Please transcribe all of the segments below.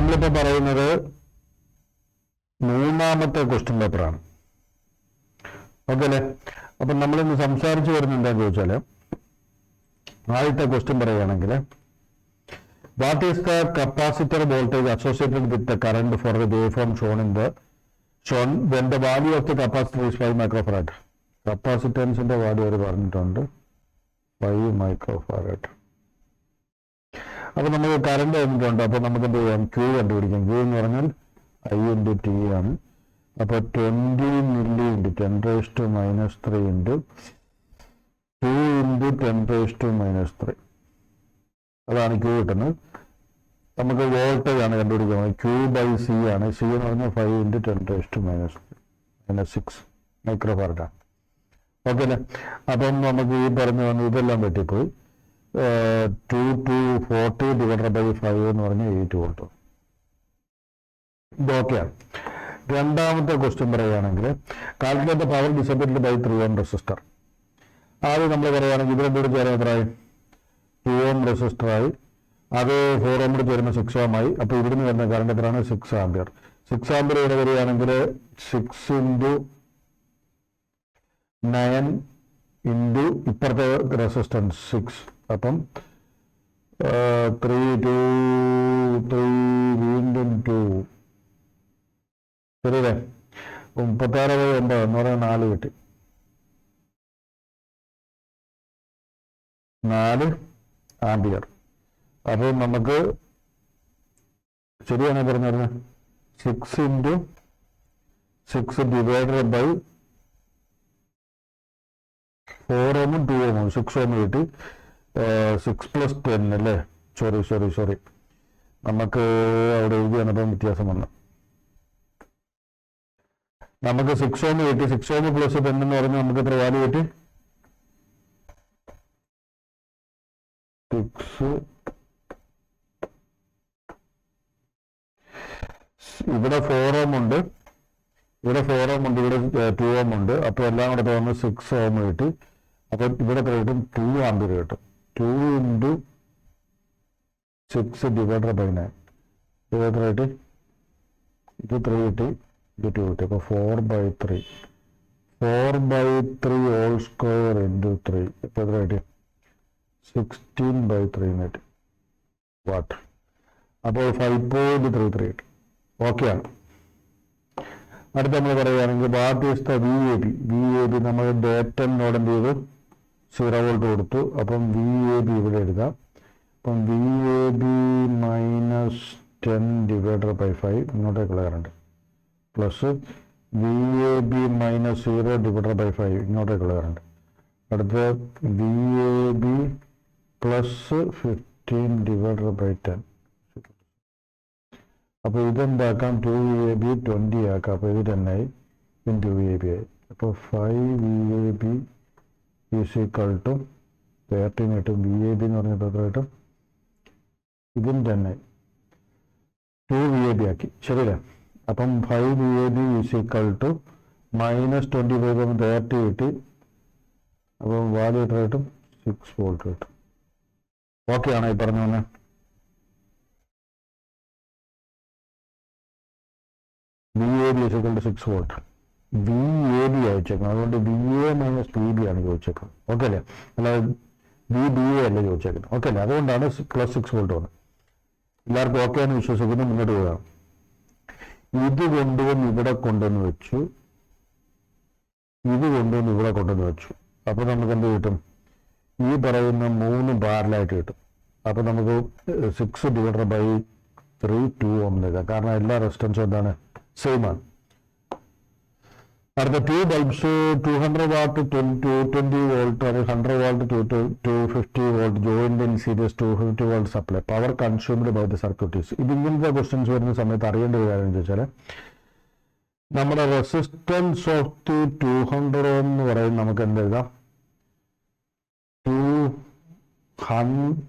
നമ്മളിപ്പോൾ പറയുന്നത് മൂന്നാമത്തെ ക്വസ്റ്റ്യൻ പേപ്പറാണ്. ഓക്കെ അല്ലേ? അപ്പം നമ്മളിന്ന് സംസാരിച്ചു വരുന്നത് എന്താണെന്ന് ചോദിച്ചാൽ, ആദ്യത്തെ ക്വസ്റ്റ്യൻ പറയുകയാണെങ്കിൽ, what is the capacitor voltage associated with the current for the waveform shown when the value of the capacitor is 5 microfarad. കപ്പാസിറ്റൻസിന്റെ വാല്യൂ അവർ പറഞ്ഞിട്ടുണ്ട് 5 മൈക്രോഫറാഡ്. അപ്പോൾ നമുക്ക് കറണ്ട് തന്നിട്ടുണ്ട്. അപ്പോൾ നമുക്ക് എന്ത് ചെയ്യാം? ക്യൂ കണ്ടുപിടിക്കാം. ക്യൂ എന്ന് പറഞ്ഞാൽ I into T ആണ്. അപ്പോൾ 20 മില്ലി ഇൻറ്റു 10⁻³ ഇൻറ്റു 2 ഇൻറ്റു 10⁻³ അതാണ് ക്യൂ കിട്ടുന്നത്. നമുക്ക് വോൾട്ടേജ് ആണ് കണ്ടുപിടിക്കുന്നത്. ക്യൂ ബൈ സി ആണ്. സി എന്ന് പറഞ്ഞാൽ 5 ഇൻറ്റു 10⁻⁻6 മൈക്രോഫാരഡാണ്. ഓക്കെ അല്ലേ? അപ്പം നമുക്ക് ഈ പറഞ്ഞു വന്ന് ഇതെല്ലാം പറ്റിപ്പോയി. 2 to 40 ഡിവൈഡഡ് ബൈ 5 എന്ന് പറഞ്ഞാൽ 8 വോൾട്ട്. ഇതൊക്കെയാണ്. രണ്ടാമത്തെ ക്വസ്റ്റ്യൻ പറയുകയാണെങ്കിൽ, calculate the power dissipated by 3 ohm resistor. ആദ്യം നമ്മൾ പറയുകയാണെങ്കിൽ ഇത് രണ്ടുകൂടി ചേരാൻ എത്രയായി? 2 ohm റെസിസ്റ്ററായി. അത് 4 ohm കൂടി ചേരുമ്പോൾ 6 ohm ആയി. അപ്പോൾ ഇവിടുന്ന് വരുന്ന കറണ്ട് എത്രയാണ്? 6 ആംപിയർ. 6 ആംപിയർ ഇവിടെ വരികയാണെങ്കിൽ 6 ഇൻറ്റു 9 ഇൻറ്റു ഇപ്പുറത്തെ റെസിസ്റ്റൻസ് 6. അപ്പം 3 വീണ്ടും 2 ശരിയല്ലേ? 36/9 എന്ന് പറഞ്ഞാൽ 4 കിട്ടി. 4 ആംപിയർ. അപ്പോൾ നമുക്ക് ശരിയാണ് പറഞ്ഞിരുന്നത് 6 into 6 divided by 4 ohm 2 ohm 6 ohm കിട്ടി. 6 + 10 അല്ലേ? സോറി നമുക്ക് അവിടെ എഴുതി വന്നപ്പോൾ വ്യത്യാസം വന്നു. നമുക്ക് 6 ohm കിട്ടി. 6 ohm + 10 എന്ന് പറഞ്ഞാൽ നമുക്ക് എത്ര വാല്യൂ കിട്ടി? 6. ഇവിടെ 4 ohm ഉണ്ട്, ഇവിടെ 4 ohm ഉണ്ട്, ഇവിടെ 2 ohm ഉണ്ട്. അപ്പോൾ എല്ലാം കൂടെ തോന്നുന്നു 6 ohm കിട്ടി. അപ്പോൾ ഇവിടെ എത്ര കിട്ടും? 2 ആംപിയർ കിട്ടും. 2 ഇൻറ്റു 6 ഡിവൈഡഡ് ബൈ 9 ഇത് എത്ര കിട്ടി? ഇത് 3 കിട്ടി, ഇത് 2 കിട്ടി. അപ്പോൾ 4/3 ഹോൾ സ്ക്വയർ ഇൻറ്റു 3 ഇപ്പോൾ എത്ര കിട്ടി? 16/3 കിട്ടി വാട്ട്. അപ്പോൾ 5.33 കിട്ടി. ഓക്കെയാണ്. അടുത്ത് നമ്മൾ പറയുകയാണെങ്കിൽ, what is the VAB. VAB നമ്മൾ ഡേറ്റനോട് എന്ത് ചെയ്തു? 0 വോൾട്ട് കൊടുത്തു. അപ്പം VAB ഇവിടെ എഴുതാം. അപ്പം VAB -10 ഡിവൈഡഡ് ബൈ 5 ഇങ്ങോട്ടേക്കുള്ള current plus VAB -0 divided by 5 ഇങ്ങോട്ടേക്കുള്ള കറണ്ട്. അടുത്ത് VAB +15 ഡിവൈഡഡ് ബൈ 10. അപ്പോൾ ഇതെന്താക്കാം? 2VAB 20 ആക്കാം. അപ്പോൾ ഇത് 10 ആയി ഇൻറ്റു VAB ആയി. അപ്പോൾ 5VAB ഈസ് ഈക്വൽ ടു 13 കിട്ടും. VAB എന്ന് പറഞ്ഞപ്പോൾ എത്ര കിട്ടും? ഇതും 10 ആയി. 2VAB ആക്കി. ശരിയല്ലേ? അപ്പം 5VAB ഈസ് ഈക്വൽ ടു -25 30 കിട്ടി. അപ്പം വാല്യൂ എത്ര കിട്ടും? 6 വോൾട്ട് കിട്ടും. ഓക്കെ ആണോ ഈ പറഞ്ഞു വന്നത്? VAB is equal to 6 volt. VAB ചോദിച്ചേക്കണം. അതുകൊണ്ട് VA - PB ആണ് ചോദിച്ചേക്കുന്നത്. ഓക്കെ അല്ലേ? അല്ലാതെ VBA അല്ലേ ചോദിച്ചേക്കുന്നത്. ഓക്കെ അല്ലേ? അതുകൊണ്ടാണ് +6 വോൾട്ട് വന്നത്. എല്ലാവർക്കും ഓക്കെ എന്ന് വിശ്വസിക്കുന്നു. മുന്നോട്ട് പോകാം. ഇത് കൊണ്ടുവന്ന് ഇവിടെ കൊണ്ടുവന്ന് വെച്ചു, ഇത് കൊണ്ടുവന്ന് ഇവിടെ കൊണ്ടുവന്ന് വെച്ചു. അപ്പോൾ നമുക്ക് എന്ത് കിട്ടും? ഈ പറയുന്ന 3 പാരലായിട്ട് കിട്ടും. അപ്പോൾ നമുക്ക് 6 ഡിവൈഡഡ് ബൈ 3 2 ohm എടുക്കാം. കാരണം എല്ലാ റെസിസ്റ്റൻസും എന്താണ്? സെയിം ആണ്. അടുത്ത 2 ബൾബ്സ് 200 വാട്ട് 220 വോൾട്ട് അത് 100 watt 250 volt joined in series 250 volt supply power consumed by the circuit is. ഇതിങ്ങനത്തെ ക്വസ്റ്റ്യൻസ് വരുന്ന സമയത്ത് അറിയേണ്ട ഒരു കാര്യം എന്ന് വെച്ചാൽ, നമ്മുടെ റെസിസ്റ്റൻസ് ഓഫ് ദി 200 ohm എന്ന് പറയുന്നത് നമുക്ക് എന്തെഴുതാം?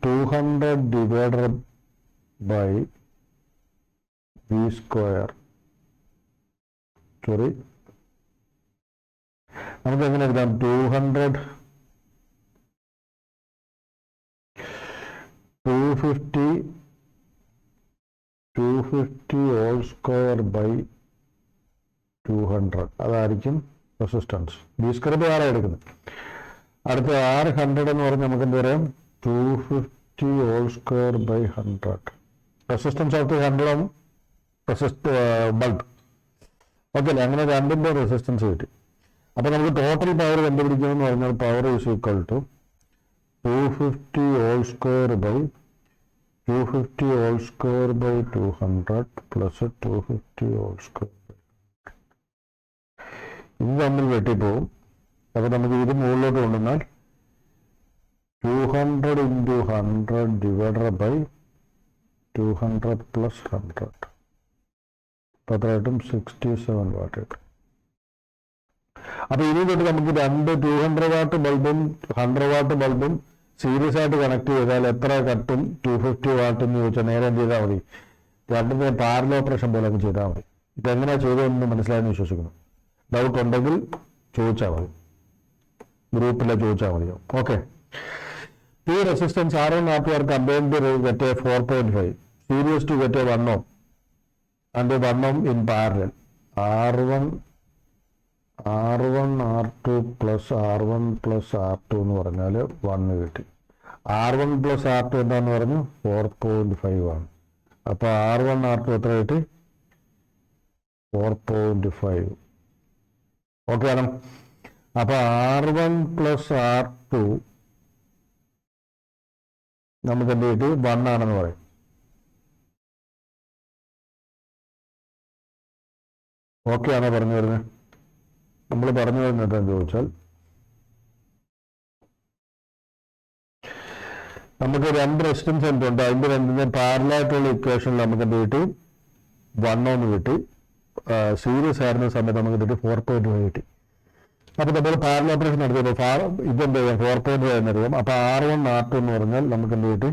200 ഡിവൈഡഡ് ബൈ V സ്ക്വയർ. നമുക്ക് എങ്ങനെ എഴുതാം? 200 250 250 ഹോൾ സ്ക്വയർ ബൈ 200 അതായിരിക്കും റെസിസ്റ്റൻസ്. ബി സ്ക്വയർ ആറാണ് എടുക്കുന്നത്. അടുത്ത 600 എന്ന് പറഞ്ഞാൽ നമുക്ക് എന്ത് പറയാം? 250 whole square by 100. Resistance of 100 bulb. Okay അല്ലേ? അങ്ങനെ രണ്ടിൻ്റെ റെസിസ്റ്റൻസ് കിട്ടി. അപ്പോൾ നമുക്ക് ടോട്ടൽ പവർ കണ്ടുപിടിക്കണമെന്ന് പറഞ്ഞാൽ power is equal to 250 whole square by 250 whole square by 200 plus 250 whole square. ഇത് തമ്മിൽ വെട്ടിപ്പോവും. അപ്പോൾ നമുക്ക് ഇത് മുകളിലോട്ട് കൊണ്ടുവന്നാൽ 200 ഇൻറ്റു 100 ഡിവൈഡഡ് ബൈ 200 പ്ലസ് 100. അപ്പോൾ അത്രയായിട്ടും 67 വാട്ട് കിട്ടും. അപ്പോൾ ഇനി തൊട്ട് നമുക്ക് രണ്ട് 200 വാട്ട് ബൾബും 100 വാട്ട് ബൾബും സീരീസ് ആയിട്ട് കണക്ട് ചെയ്താൽ എത്ര കട്ടും 250 വാട്ട് എന്ന് ചോദിച്ചാൽ നേരെ എന്ത് ചെയ്താൽ മതി? രണ്ടിൻ്റെ പാരലൽ ഓപ്പറേഷൻ പോലെ അങ്ങ് ചെയ്താൽ മതി. ഇതെങ്ങനെയാണ് ചെയ്തതെന്ന് മനസ്സിലായെന്ന് വിശ്വസിക്കുന്നു. ഡൗട്ട് ഉണ്ടെങ്കിൽ ചോദിച്ചാൽ മതി, ഗ്രൂപ്പിലെ ചോദിച്ചാൽ മതിയോ? ഓക്കെ. ഈ resistance R1 R2 are combined to get a 4.5 series to get a 1 ohm and a 1 ohm in parallel. R1 R2 plus R1 plus R2 എന്ന് പറഞ്ഞാൽ 1 കിട്ടി. R1 plus R2 എന്താന്ന് പറഞ്ഞു? 4.5 ആണ്. അപ്പോൾ R1 R2 എത്ര കിട്ടി? 4.5. ഓക്കെ ആണ്. അപ്പോൾ R1 plus R2 നമുക്ക് എന്ത് കിട്ടി? 1 ആണെന്ന് പറയും. ഓക്കെ ആണോ പറഞ്ഞു വരുന്നത്? നമ്മൾ പറഞ്ഞു വരുന്നത് എന്താണെന്ന് ചോദിച്ചാൽ നമുക്ക് രണ്ട് റെസിസ്റ്റൻസ് ഉണ്ട്. അതിൻ്റെ രണ്ടിൻ്റെ പാരലായിട്ടുള്ള ഇക്വേഷനിൽ നമുക്ക് എന്ത് കിട്ടി? 1 ohm കിട്ടി. സീരീസ് ആയിരുന്ന സമയത്ത് നമുക്ക് കിട്ടി 4.5 കിട്ടി. അപ്പോൾ നമ്മൾ പാരലൽ ഓപ്പറേഷൻ നടത്തിയപ്പോൾ ഇതെന്ത് ചെയ്യാം? 4.5 എന്നറിയാം. അപ്പോൾ R1 R2 എന്ന് പറഞ്ഞാൽ നമുക്ക് എന്ത് കിട്ടി?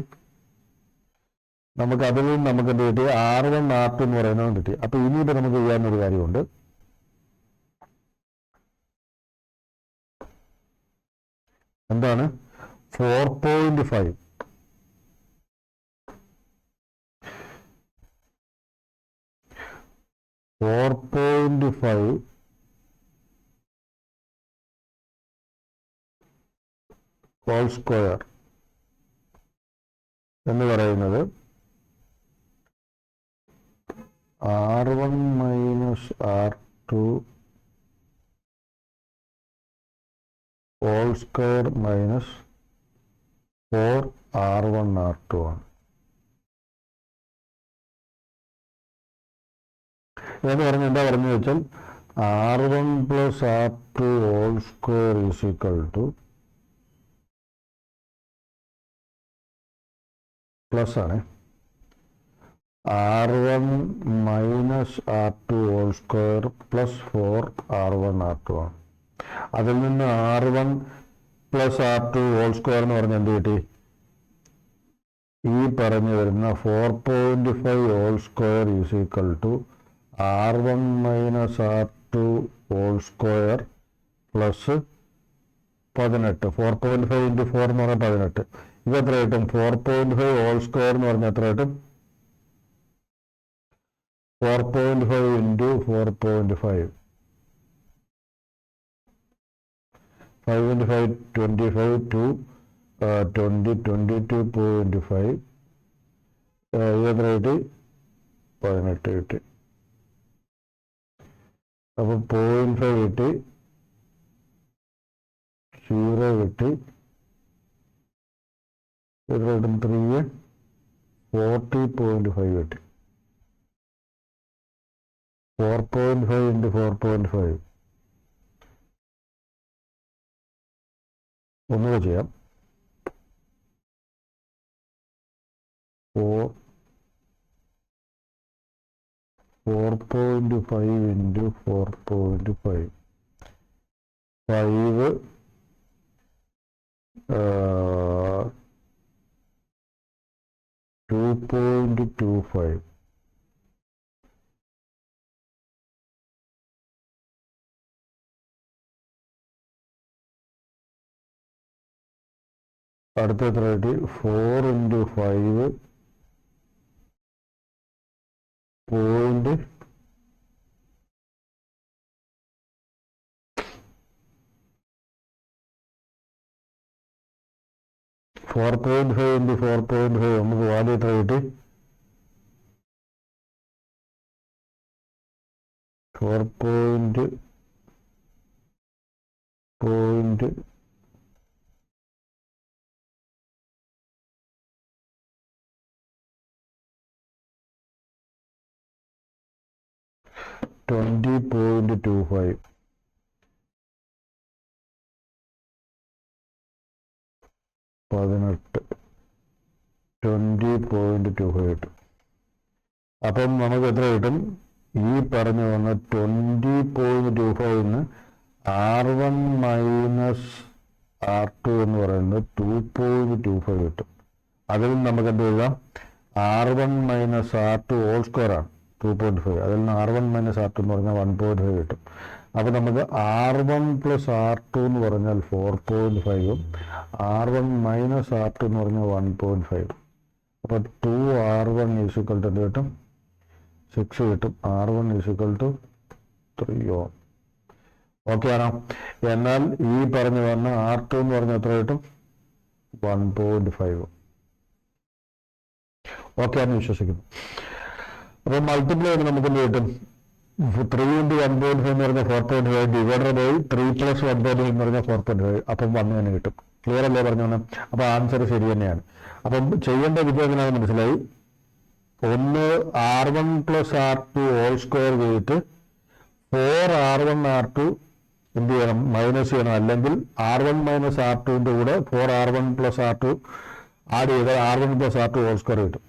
നമുക്ക് അതിൽ നിന്ന് നമുക്ക് എന്ത് കിട്ടി? R1 R2 എന്ന് പറയുന്നത് കിട്ടി. അപ്പോൾ ഇനിയിപ്പോൾ നമുക്ക് ചെയ്യാവുന്നൊരു കാര്യമുണ്ട്. എന്താണ്? 4.5 ഹോൾ സ്ക്വയർ എന്ന് പറയുന്നത് R1 minus R2 whole square minus 4R1 R2 ആണ്. എന്ന് പറഞ്ഞാൽ എന്താ പറഞ്ഞു വെച്ചാൽ R1 plus R2 whole square is equal to plus ആണ് R1 minus R2 whole square plus 4R1 R2 ആണ്. അതിൽ നിന്ന് R1 plus R2 whole square എന്ന് പറഞ്ഞാൽ എന്ത് കിട്ടി? ഈ പറഞ്ഞു വരുന്ന 4.5 whole square is equal to R1 minus R2 whole square plus 18. 4.5 into 4 എന്ന് പറഞ്ഞാൽ 18. ഇത് എത്ര കിട്ടും? 4.5 ഹോൾ സ്ക്വയർ എന്ന് പറഞ്ഞാൽ എത്ര കിട്ടും? 4.5 ഇൻറ്റു 4.5 5 into 5 25 to 20 22.5 എത്ര കിട്ടി? 18 കിട്ടി. അപ്പോൾ 0.5 കിട്ടി, 0 കിട്ടി. എത്ര കിട്ടും? 3 40.5 കിട്ടി. 4.5 into 4.5 ഒന്നുകൂടെ ചെയ്യാം. 4.5 into 4.5 5 2.25 അടുത്ത എത്ര കിട്ടി? 4 into 5 പോയിന്റ് 4.5 into 4.5 നമുക്ക് വാല്യൂ എത്ര കിട്ടി? 4.20 20.25 20.25 കിട്ടും. അപ്പം നമുക്ക് എത്ര കിട്ടും? ഈ പറഞ്ഞു വന്ന 20.25 R1 മൈനസ് R2 എന്ന് പറയുന്നത് 2.25 കിട്ടും. അതിൽ നമുക്ക് എന്ത് എഴുതാം? R1 minus R2 whole square ആണ് 2.5. അതിൽ നിന്ന് R1 മൈനസ് R2 എന്ന് പറഞ്ഞാൽ 1.5 കിട്ടും. അപ്പോൾ നമുക്ക് R1 പ്ലസ് R2 എന്ന് പറഞ്ഞാൽ 4.5ഉം R1 മൈനസ് R2 എന്ന് പറഞ്ഞാൽ 1.5. അപ്പോൾ 2R1 ഈക്വൽ ടു എന്ത് കിട്ടും? 6 കിട്ടും. R1 equal to 3 Om. Okay ആണോ? എന്നാൽ ഈ പറഞ്ഞു വന്ന R2 എന്ന് പറഞ്ഞാൽ എത്ര കിട്ടും? 1.5. ഓക്കെ ആണെന്ന് വിശ്വസിക്കുന്നു. അപ്പോൾ മൾട്ടിപ്ലൈ ചെയ്ത് നമുക്ക് എന്ത് കിട്ടും? 3 into 1.5 എന്ന് പറഞ്ഞാൽ 4.5 ഡിവൈഡഡ് ബൈ 3 plus 1.5 എന്ന് പറഞ്ഞാൽ 4.5. അപ്പം 1 തന്നെ കിട്ടും. ക്ലിയർ അല്ലേ പറഞ്ഞു? അപ്പോൾ ആൻസർ ശരി തന്നെയാണ്. അപ്പം ചെയ്യേണ്ട വിധം എങ്ങനെയാണെന്ന് മനസ്സിലായി. ഒന്ന് R1 plus R2 whole square ചെയ്തിട്ട് 4R1 R2 എന്ത് ചെയ്യണം? മൈനസ് ചെയ്യണം. അല്ലെങ്കിൽ R1 മൈനസ് R2ൻ്റെ കൂടെ 4R1 plus R2 ആഡ് ചെയ്താൽ R1 plus R2 whole square കിട്ടും.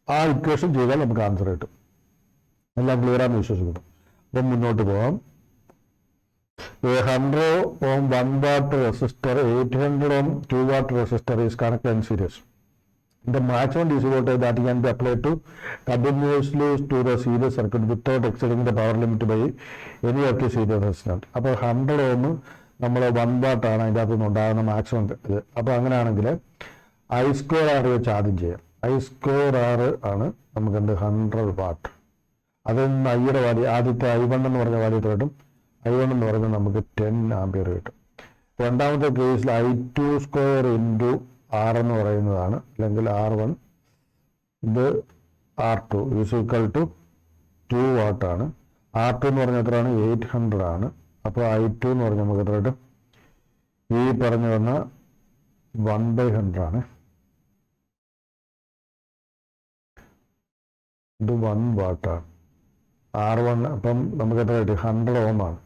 ആ ഇക്വേഷൻ ചെയ്താൽ നമുക്ക് ആൻസർ കിട്ടും. എല്ലാം ക്ലിയർ ആണെന്ന് വിശ്വസിക്കുന്നു. അപ്പം മുന്നോട്ട് പോകാം. 100 ohm 1 watt resistor, 800 ohm 2 watt resistor is connected in series. The maximum DC voltage that can be applied to continuously to the series circuit without exceeding the power limit by any of the series resistance. അപ്പോൾ 100 ohm നമ്മൾ 1 watt ആണ് അതിൻ്റെ അകത്ത് നിന്ന് ഉണ്ടാകുന്ന maximum ഇത്. അപ്പോൾ അങ്ങനെയാണെങ്കിൽ I²R വെച്ച് ആദ്യം ചെയ്യാം. I²R ആണ് നമുക്ക് എന്ത്? 100 watt. അതിൽ നിന്ന് ഐയുടെ വാല്യൂ ആദ്യത്തെ I1 എന്ന് പറഞ്ഞ വാല്യൂ എത്ര കിട്ടും? I1 എന്ന് പറയുന്നത് നമുക്ക് 10 ആംപിയർ കിട്ടും. രണ്ടാമത്തെ കേസിൽ I2² ഇൻറ്റു R എന്ന് പറയുന്നതാണ്, അല്ലെങ്കിൽ R1 ഇത് R2 is equal to 2 watt ആണ്. R2 എന്ന് പറഞ്ഞാൽ എത്രയാണ്? 800 ആണ്. അപ്പോൾ I2 എന്ന് പറഞ്ഞാൽ നമുക്ക് എത്ര കിട്ടും? ഈ പറഞ്ഞു വന്ന 1/100 ആണ്. ഇത് 1 watt ആണ്. R1 അപ്പം നമുക്ക് എത്ര കിട്ടി? 100 ohm ആണ്.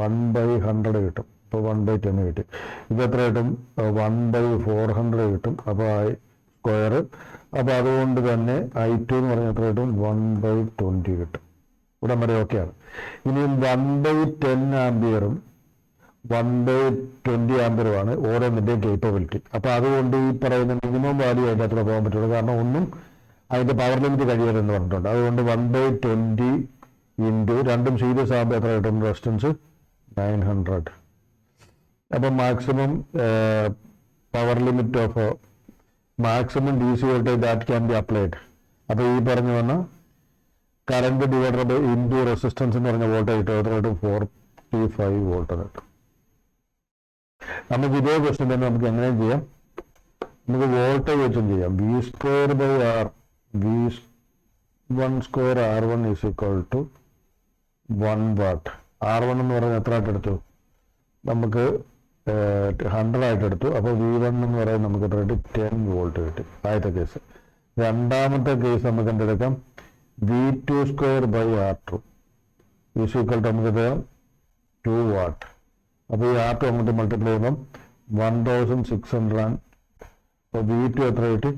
1/100 കിട്ടും. അപ്പോൾ 1/10 കിട്ടി. ഇത് എത്ര കിട്ടും? 1/400 കിട്ടും. അപ്പോൾ I². അപ്പോൾ അതുകൊണ്ട് തന്നെ I2 എന്ന് പറഞ്ഞാൽ എത്ര കിട്ടും? 1/20 കിട്ടും. ഇവിടെ വരെ ഓക്കെയാണ്. ഇനിയും 1/10 ആംപിയറും 1/20 ആംപിയറുമാണ് ഓരോന്നിൻ്റെയും കേപ്പബിലിറ്റി. അപ്പോൾ അതുകൊണ്ട് ഈ പറയുന്ന മിനിമം വാല്യൂ അതിൻ്റെ അത്ര പോകാൻ പറ്റുള്ളൂ. കാരണം ഒന്നും അതിൻ്റെ പവർ ലിമിറ്റ് കഴിയരുതെന്ന് പറഞ്ഞിട്ടുണ്ട്. അതുകൊണ്ട് 1/20 ഇൻറ്റു രണ്ടും സീരീസ് ആകുമ്പോൾ എത്ര കിട്ടും? റെസിസ്റ്റൻസ് 900. അപ്പം maximum power limit of maximum DC voltage that can be applied. അപ്പോൾ ഈ പറഞ്ഞു വന്ന current divider by into resistance എന്ന് പറഞ്ഞ വോൾട്ടേജ് കിട്ടും. എത്ര കിട്ടും? 45 വോൾട്ട് കിട്ടും. നമുക്ക് ഇതേ ക്വസ്റ്റ്യൻ തന്നെ നമുക്ക് എങ്ങനെയും ചെയ്യാം. നമുക്ക് വോൾട്ടേജ് വെച്ചും ചെയ്യാം. V²/R V1² R1 is equal to 1 watt. R1 എന്ന് പറഞ്ഞാൽ എത്ര ആയിട്ട് എടുത്തു? നമുക്ക് 100 ആയിട്ട് എടുത്തു. അപ്പോൾ V1 എന്ന് പറയുന്നത് നമുക്ക് എത്ര കിട്ടി? 10 വോൾട്ട് കിട്ടി. ആദ്യത്തെ കേസ്. രണ്ടാമത്തെ കേസ് നമുക്ക് എന്തെടുക്കാം? V2²/R2 ഈസ് ഈക്വൽ ടു നമുക്ക് എത്ര? 2 watt. അപ്പോൾ ഈ R2 അങ്ങോട്ട് മൾട്ടിപ്ലൈ ചെയ്യുമ്പം 1600. അപ്പോൾ V2 എത്ര കിട്ടി?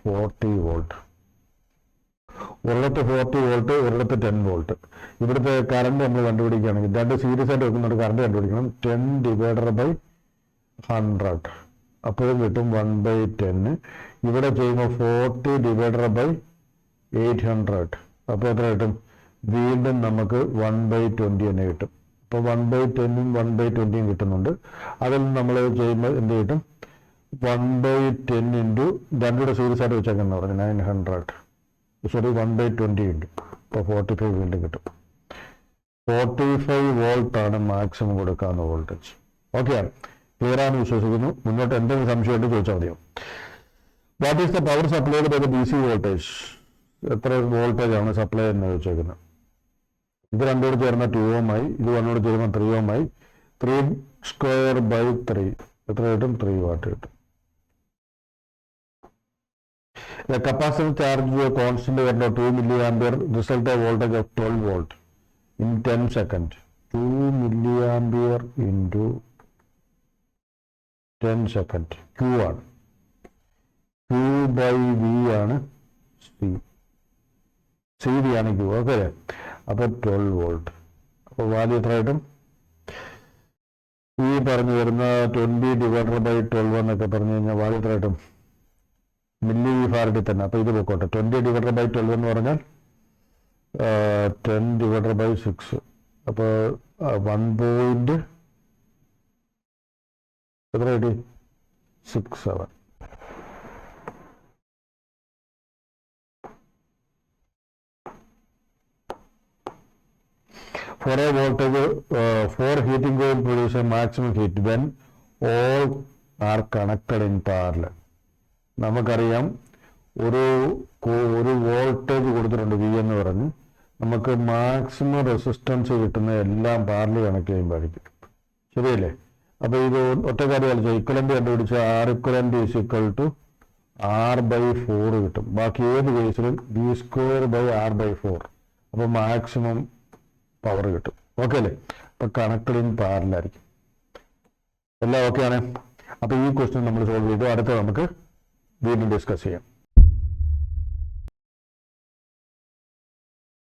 40 വോൾട്ട്. ഒരിടത്ത് 40 വോൾട്ട്, ഒരിടത്ത് 10 വോൾട്ട്. ഇവിടുത്തെ കറണ്ട് നമ്മൾ കണ്ടുപിടിക്കുകയാണെങ്കിൽ രണ്ട് സീരീസ് ആയിട്ട് വെക്കുന്നുണ്ട്. കറണ്ട് കണ്ടുപിടിക്കണം. 10 ഡിവൈഡഡ് ബൈ 100 അപ്പോഴും കിട്ടും 1/10. ഇവിടെ ചെയ്യുമ്പോൾ 40 ഡിവൈഡഡ് ബൈ 800 അപ്പോൾ എത്ര കിട്ടും? വീണ്ടും നമുക്ക് 1/20 തന്നെ കിട്ടും. അപ്പോൾ 1/10ഉം 1/20ഉം കിട്ടുന്നുണ്ട്. അതിൽ നമ്മൾ ചെയ്യുമ്പോൾ എന്ത് കിട്ടും? 1/10 ഇൻറ്റു രണ്ടുകൂടെ സീരീസ് ആയിട്ട് വെച്ചേക്കെന്ന് പറഞ്ഞു 900. സോറി 1/20 ഉണ്ട്. അപ്പോൾ 45 വീണ്ടും കിട്ടും. 45 വോൾട്ടാണ് മാക്സിമം കൊടുക്കാവുന്ന വോൾട്ടേജ്. ഓക്കെയാണ്, ക്ലിയർ ആണെന്ന് വിശ്വസിക്കുന്നു. മുന്നോട്ട് എന്തെങ്കിലും സംശയമുണ്ട് ചോദിച്ചാൽ മതിയോ. What is the power supplied by the DC voltage? എത്ര വോൾട്ടേജ് ആണ് സപ്ലൈ എന്ന് ചോദിച്ചേക്കുന്നത്. ഇത് രണ്ടോട് ചേർന്ന 2 ohm ആയി, ഇത് ഒന്നോട് ചേർന്ന 3 ohm ആയി. 3² 3 എത്ര കിട്ടും? 3 വാട്ട് കിട്ടും. The capacitor charge a constant current of 2 milliampere result a voltage of 12 volt in 10 seconds. 2 milliampere into 10 second. Q ആണ്. Q by V ആണ് CD ആണ് Q. ഓക്കെ, അപ്പോൾ 12 വോൾട്ട്. അപ്പോൾ വാല്യൂ എത്ര കിട്ടും? ഈ പറഞ്ഞു വരുന്ന 20/12 എന്നൊക്കെ പറഞ്ഞു കഴിഞ്ഞാൽ വാല്യൂ എത്ര കിട്ടും? മില്ലി ഫാരഡിൽ തന്നെ. അപ്പോൾ ഇത് പോയിക്കോട്ടെ. 20/12 എന്ന് പറഞ്ഞാൽ 10/6. അപ്പോൾ 1. എത്ര കിട്ടി? 67. For a voltage, for heating coil produce a maximum heat when all are connected in parallel. നമുക്കറിയാം ഒരു വോൾട്ടേജ് കൊടുത്തിട്ടുണ്ട് V എന്ന് പറഞ്ഞ്, നമുക്ക് മാക്സിമം റെസിസ്റ്റൻസ് കിട്ടുന്ന എല്ലാം പാരലൽ കണക്ട് ചെയ്യുമ്പോഴായിരിക്കും. ശരിയല്ലേ? അപ്പോൾ ഇത് ഒറ്റ കാര്യം കളിച്ചാൽ ഇക്വലന്റ് കണ്ടുപിടിച്ച R equivalent R/4 കിട്ടും. ബാക്കി ഏത് കേസിലും V²/R/4. അപ്പോൾ മാക്സിമം പവർ കിട്ടും. ഓക്കെ അല്ലേ? അപ്പോൾ കണക്റ്റഡ് ഇൻ പാരലലായിരിക്കും. എല്ലാം ഓക്കെ ആണ്. അപ്പോൾ ഈ ക്വസ്റ്റ്യൻ നമ്മൾ സോൾവ് ചെയ്തു. അടുത്ത നമുക്ക് വീണ്ടും ഡിസ്കസ് ചെയ്യാം.